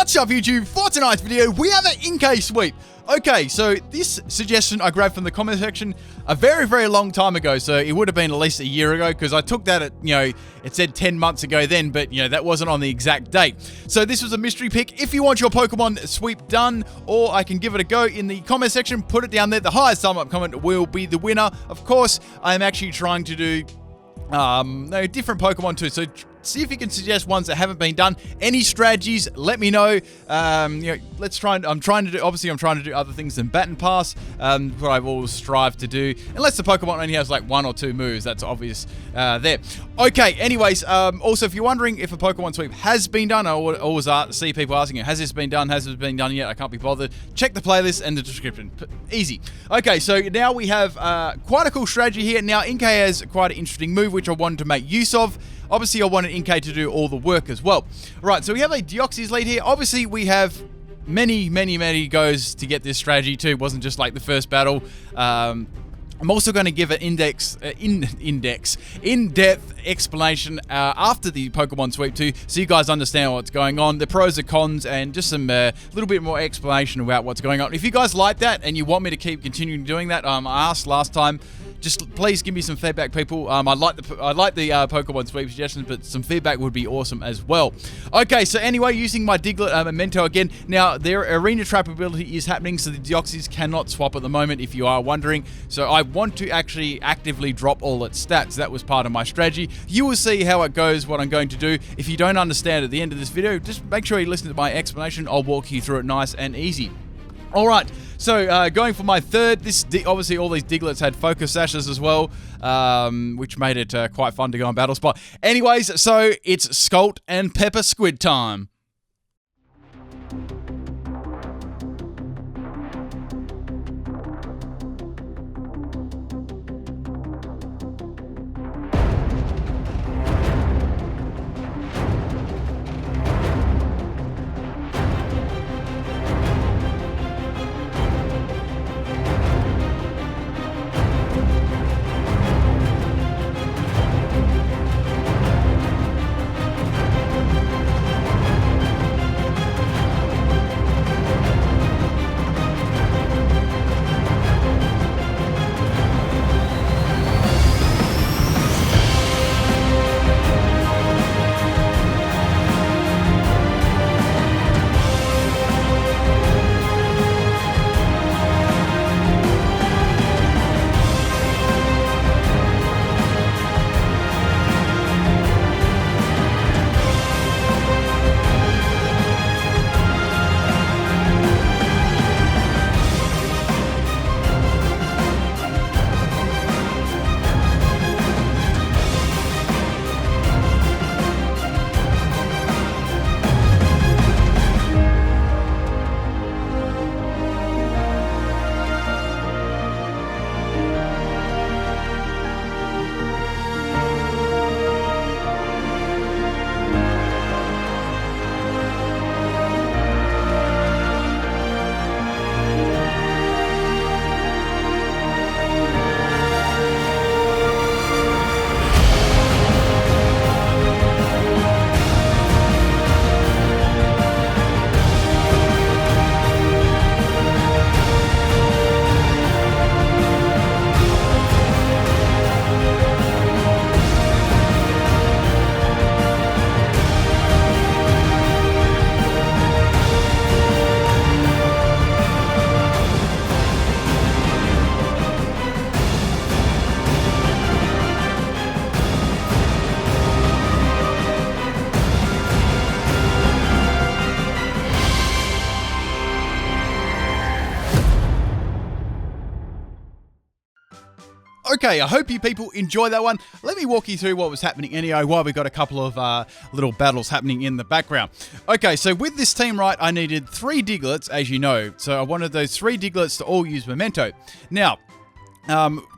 What's up YouTube? For tonight's video, we have an Inkay sweep. Okay, so this suggestion I grabbed from the comment section a very, very long time ago. So it would have been at least a year ago because I took that at, it said 10 months ago then, but, that wasn't on the exact date. So this was a mystery pick. If you want your Pokemon sweep done, or I can give it a go in the comment section, put it down there. The highest thumb up comment will be the winner. Of course, I'm actually trying to do different Pokemon too. So see if you can suggest ones that haven't been done. Any strategies, let me know. Let's try and I'm trying to do other things than bat and pass, what I've always strived to do, unless the Pokemon only has like 1 or 2 moves. That's obvious there. Okay, anyways, also if you're wondering if a Pokemon sweep has been done, I always see people asking, has this been done? Has this been done yet? I can't be bothered. Check the playlist and the description. Easy. Okay, so now we have quite a cool strategy here. Now Inkay has quite an interesting move which I wanted to make use of. Obviously, I wanted Inkay to do all the work as well. Right, so we have a Deoxys lead here. Obviously, we have many goes to get this strategy too. It wasn't just like the first battle. I'm also going to give an in-depth explanation after the Pokemon sweep too, so you guys understand what's going on, the pros and cons, and just some little bit more explanation about what's going on. If you guys like that and you want me to keep continuing doing that, I asked last time. Just please give me some feedback, people. I like the Pokemon sweep suggestions, but some feedback would be awesome as well. Okay, so anyway, using my Diglett Memento again. Now, their arena trap ability is happening, so the Deoxys cannot swap at the moment, if you are wondering. So I want to actually actively drop all its stats. That was part of my strategy. You will see how it goes, what I'm going to do. If you don't understand at the end of this video, just make sure you listen to my explanation. I'll walk you through it nice and easy. Alright, so going for my third, obviously all these Diglets had Focus Sashes as well, which made it quite fun to go on Battle Spot. Anyways, so it's Scalt and Pepper Squid time. Okay, I hope you people enjoy that one. Let me walk you through what was happening anyway while we got a couple of little battles happening in the background. Okay, so with this team, right, I needed 3 Diglets, as you know. So I wanted those 3 Diglets to all use Memento. Now,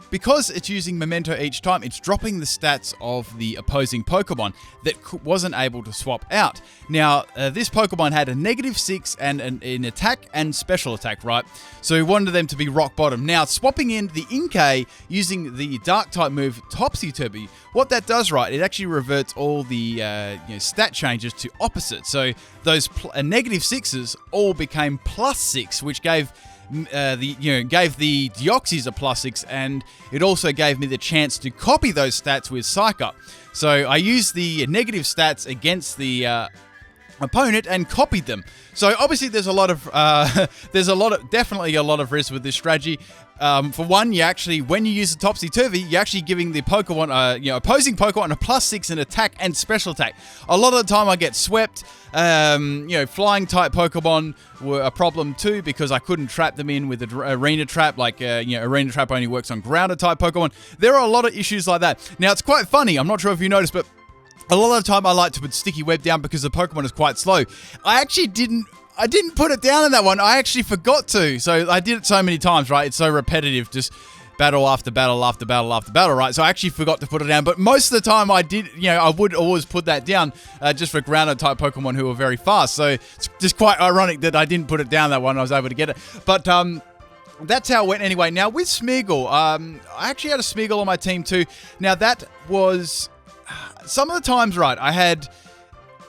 Because it's using Memento each time, it's dropping the stats of the opposing Pokemon that wasn't able to swap out. Now, this Pokemon had a -6 and an attack and special attack, right? So we wanted them to be rock bottom. Now, swapping in the Inkay using the Dark-type move Topsy-Turvy, what that does, right, it actually reverts all the stat changes to opposite. So those -6s all became +6, which gave gave the Deoxys a +6, and it also gave me the chance to copy those stats with Psych Up. So I used the negative stats against the opponent and copied them. So obviously there's definitely a lot of risk with this strategy. For one, when you use the Topsy-Turvy, you're actually giving the Pokemon, opposing Pokemon a +6 in attack and special attack. A lot of the time I get swept. Flying type Pokemon were a problem too because I couldn't trap them in with the Arena Trap. Arena Trap only works on grounded type Pokemon. There are a lot of issues like that. Now it's quite funny. I'm not sure if you noticed, but a lot of the time I like to put Sticky Web down because the Pokemon is quite slow. I didn't put it down in that one. I actually forgot to. So I did it so many times, right? It's so repetitive, just battle after battle after battle after battle, right? So I actually forgot to put it down. But most of the time I did, I would always put that down just for grounded type Pokemon who are very fast. So it's just quite ironic that I didn't put it down that one. I was able to get it. But that's how it went anyway. Now with Smeargle, I actually had a Smeargle on my team too. Now that was some of the times, right,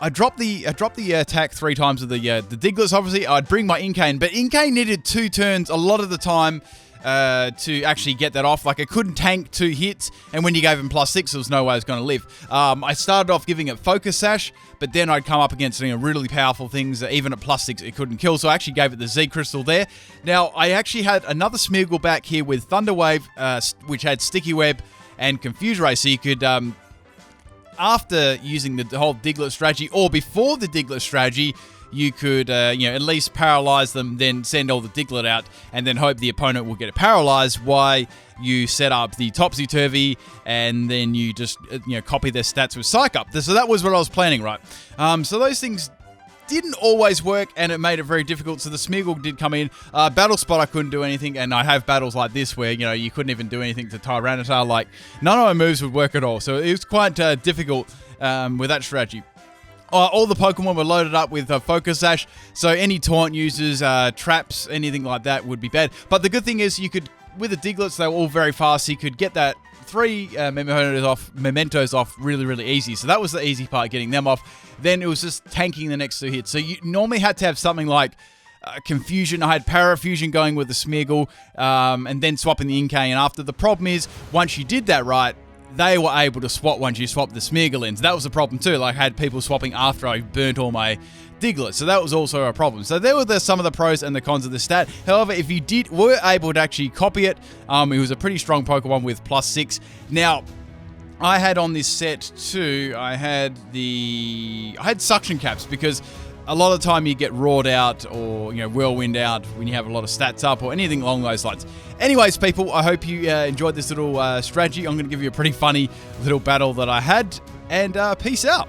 I dropped the attack 3 times with the Diglets, obviously. I'd bring my Inkay in, but Inkay needed 2 turns a lot of the time to actually get that off. Like, I couldn't tank 2 hits, and when you gave him +6, there was no way I was going to live. I started off giving it Focus Sash, but then I'd come up against really powerful things that even at +6 it couldn't kill, so I actually gave it the Z Crystal there. Now, I actually had another Smeargle back here with Thunder Wave, which had Sticky Web and Confuse Ray, so you could after using the whole Diglett strategy, or before the Diglett strategy, you could, at least paralyze them, then send all the Diglett out, and then hope the opponent will get it paralyzed while you set up the Topsy-Turvy, and then you just, copy their stats with Psych Up. So that was what I was planning, right? So those things didn't always work, and it made it very difficult. So the Smeargle did come in. Battle Spot, I couldn't do anything, and I have battles like this where, you couldn't even do anything to Tyranitar. Like, none of my moves would work at all. So it was quite difficult with that strategy. All the Pokemon were loaded up with Focus Sash, so any Taunt users, traps, anything like that would be bad. But the good thing is you could, with the Diglets, they were all very fast, so you could get that 3 mementos off really, really easy. So that was the easy part, getting them off. Then it was just tanking the next 2 hits. So you normally had to have something like Confusion. I had Parafusion going with the Smeargle, and then swapping the Inkay. And after, the problem is, once you did that right, they were able to swap once you swapped the Smeargle in. So that was a problem too. Like, I had people swapping after I burnt all my Diglett. So that was also a problem. So there were some of the pros and the cons of the stat. However, if you were able to actually copy it, it was a pretty strong Pokemon with +6. Now, I had on this set too, I had Suction Caps, because a lot of the time you get Roared out or, Whirlwind out when you have a lot of stats up or anything along those lines. Anyways, people, I hope you enjoyed this little strategy. I'm going to give you a pretty funny little battle that I had, and peace out.